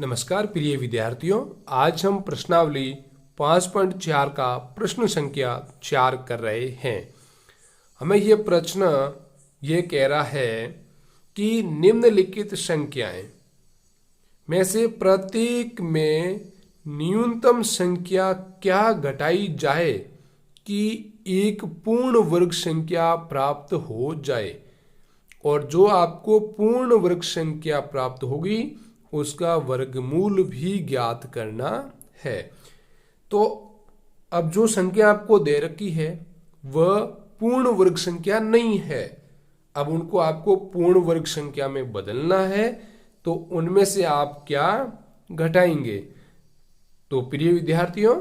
नमस्कार प्रिय विद्यार्थियों, आज हम प्रश्नावली 5.4 का प्रश्न संख्या 4 कर रहे हैं। हमें यह प्रश्न ये कह रहा है कि निम्नलिखित संख्याएं में से प्रत्येक में न्यूनतम संख्या क्या घटाई जाए कि एक पूर्ण वर्ग संख्या प्राप्त हो जाए, और जो आपको पूर्ण वर्ग संख्या प्राप्त होगी उसका वर्गमूल भी ज्ञात करना है। तो अब जो संख्या आपको दे रखी है वह पूर्ण वर्ग संख्या नहीं है। अब उनको आपको पूर्ण वर्ग संख्या में बदलना है, तो उनमें से आप क्या घटाएंगे। तो प्रिय विद्यार्थियों,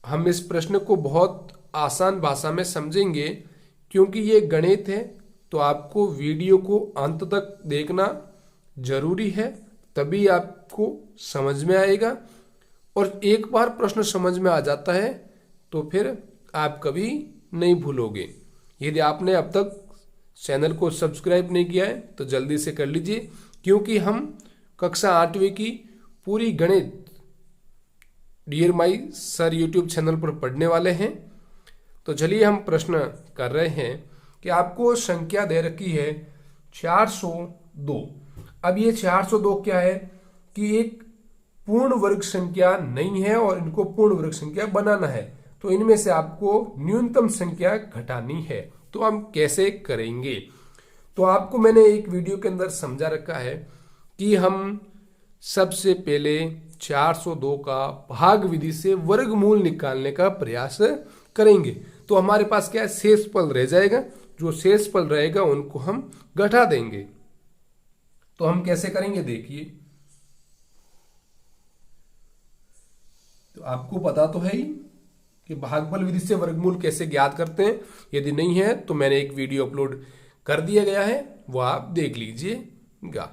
हम इस प्रश्न को बहुत आसान भाषा में समझेंगे क्योंकि ये गणित है। तो आपको वीडियो को अंत तक देखना जरूरी है, तभी आपको समझ में आएगा। और एक बार प्रश्न समझ में आ जाता है तो फिर आप कभी नहीं भूलोगे। यदि आपने अब तक चैनल को सब्सक्राइब नहीं किया है तो जल्दी से कर लीजिए, क्योंकि हम कक्षा 8वीं की पूरी गणित dear my sir YouTube channel पर पढ़ने वाले हैं। तो चलिए हम प्रश्न कर रहे हैं कि आपको संख्या दे रखी है 402। अब ये 402 क्या है कि एक पूर्ण वर्ग संख्या नहीं है और इनको पूर्ण वर्ग संख्या बनाना है। तो इनमें से आपको न्यूनतम संख्या घटानी है। तो हम कैसे करेंगे, तो आपको मैंने एक वीडियो के अंदर समझा रखा है कि हम सबसे पहले 402 का भाग विधि से वर्गमूल निकालने का प्रयास करेंगे। तो हमारे पास क्या है, शेषफल रह जाएगा। जो शेषफल रहेगा उनको हम घटा देंगे। तो हम कैसे करेंगे देखिए। तो आपको पता तो है ही कि भागफल विधि से वर्गमूल कैसे ज्ञात करते हैं। यदि नहीं है तो मैंने एक वीडियो अपलोड कर दिया गया है, वो आप देख लीजिएगा।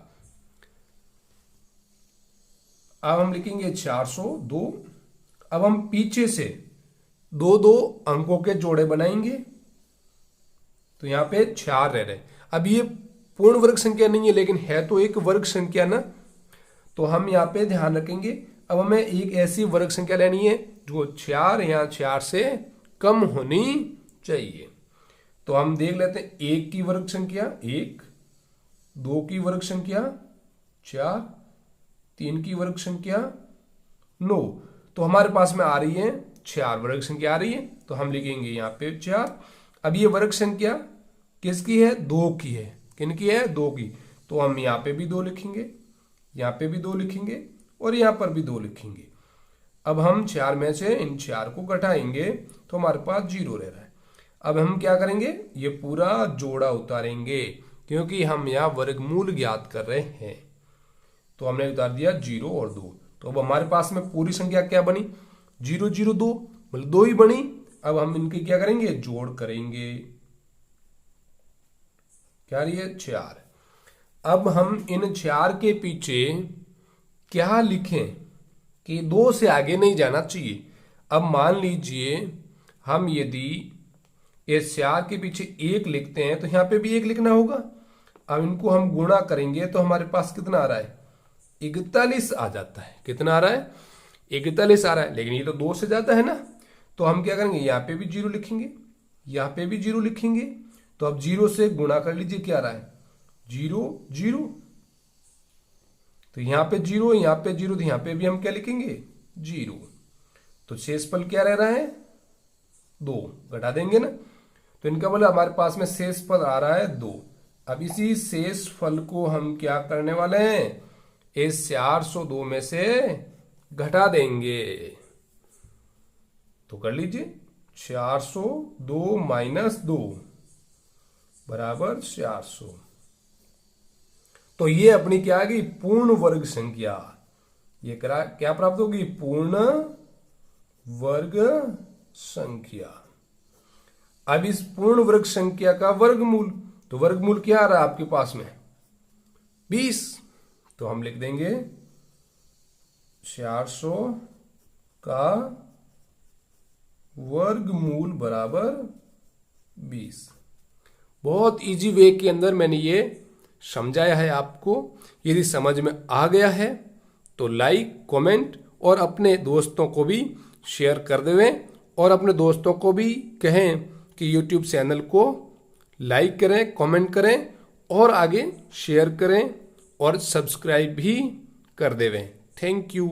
अब हम लिखेंगे 402। अब हम पीछे से दो दो अंकों के जोड़े बनाएंगे। तो यहां पे 4 रह रहे। अब ये पूर्ण वर्ग संख्या नहीं है, लेकिन है तो एक वर्ग संख्या ना। तो हम यहाँ पे ध्यान रखेंगे। अब हमें एक ऐसी वर्ग संख्या लेनी है जो 4 या 4 से कम होनी चाहिए। तो हम देख लेते हैं 1 की वर्ग संख्या 1, 2 की वर्ग संख्या 4, 3 की वर्ग संख्या 9। तो हमारे पास में आ रही है 4 वर्ग संख्या आ रही है। तो हम लिखेंगे यहाँ पे 4। अब ये वर्ग संख्या किसकी है, 2 की है। किनकी है, 2 की। तो हम यहाँ पे भी 2 लिखेंगे, यहाँ पे भी 2 लिखेंगे और यहाँ पर भी 2 लिखेंगे। अब हम 4 में से इन 4 को घटाएंगे तो हमारे पास 0 रह रहा है। अब हम क्या करेंगे, ये पूरा जोड़ा उतारेंगे क्योंकि हम यहाँ वर्गमूल ज्ञात कर रहे हैं। तो हमने उतार दिया 0 और 2। तो अब हमारे पास में पूरी संख्या क्या बनी, 0 0 2, मतलब 2 ही बनी। अब हम इनकी क्या करेंगे, जोड़ करेंगे। क्या रही है, 4। अब हम इन 4 के पीछे क्या लिखें कि 2 से आगे नहीं जाना चाहिए। अब मान लीजिए हम यदि इस 4 के पीछे 1 लिखते हैं तो यहां पे भी 1 लिखना होगा। अब इनको हम गुणा करेंगे तो हमारे पास कितना आ रहा है, 41 आ जाता है। कितना आ रहा है, 41 आ रहा है। लेकिन ये तो 2 से ज्यादा है ना। तो हम क्या करेंगे, यहाँ पे भी 0 लिखेंगे, यहाँ पे भी 0 लिखेंगे। तो अब 0 से गुणा कर लीजिए, क्या आ रहा है, 0 0। तो यहां पे 0, यहां पे 0, तो यहां पे भी हम क्या लिखेंगे, 0। तो शेषफल क्या रह रहा है, 2। घटा देंगे ना। तो इनका मतलब हमारे पास में शेषफल आ रहा है 2। अब इसी शेषफल को हम क्या करने वाले हैं, इस 402 में से घटा देंगे। तो कर लीजिए, 402 माइनस 2 बराबर 400। तो ये अपनी क्या आ गई, पूर्ण वर्ग संख्या। ये क्या प्राप्त होगी, पूर्ण वर्ग संख्या। अब इस पूर्ण वर्ग संख्या का वर्गमूल, तो वर्गमूल क्या आ रहा है आपके पास में, 20। तो हम लिख देंगे 400 का वर्गमूल बराबर 20। बहुत इजी वे के अंदर मैंने ये समझाया है आपको। यदि समझ में आ गया है तो लाइक कमेंट और अपने दोस्तों को भी शेयर कर देवें और अपने दोस्तों को भी कहें कि यूट्यूब चैनल को लाइक करें, कमेंट करें और आगे शेयर करें और सब्सक्राइब भी कर देवें। Thank you.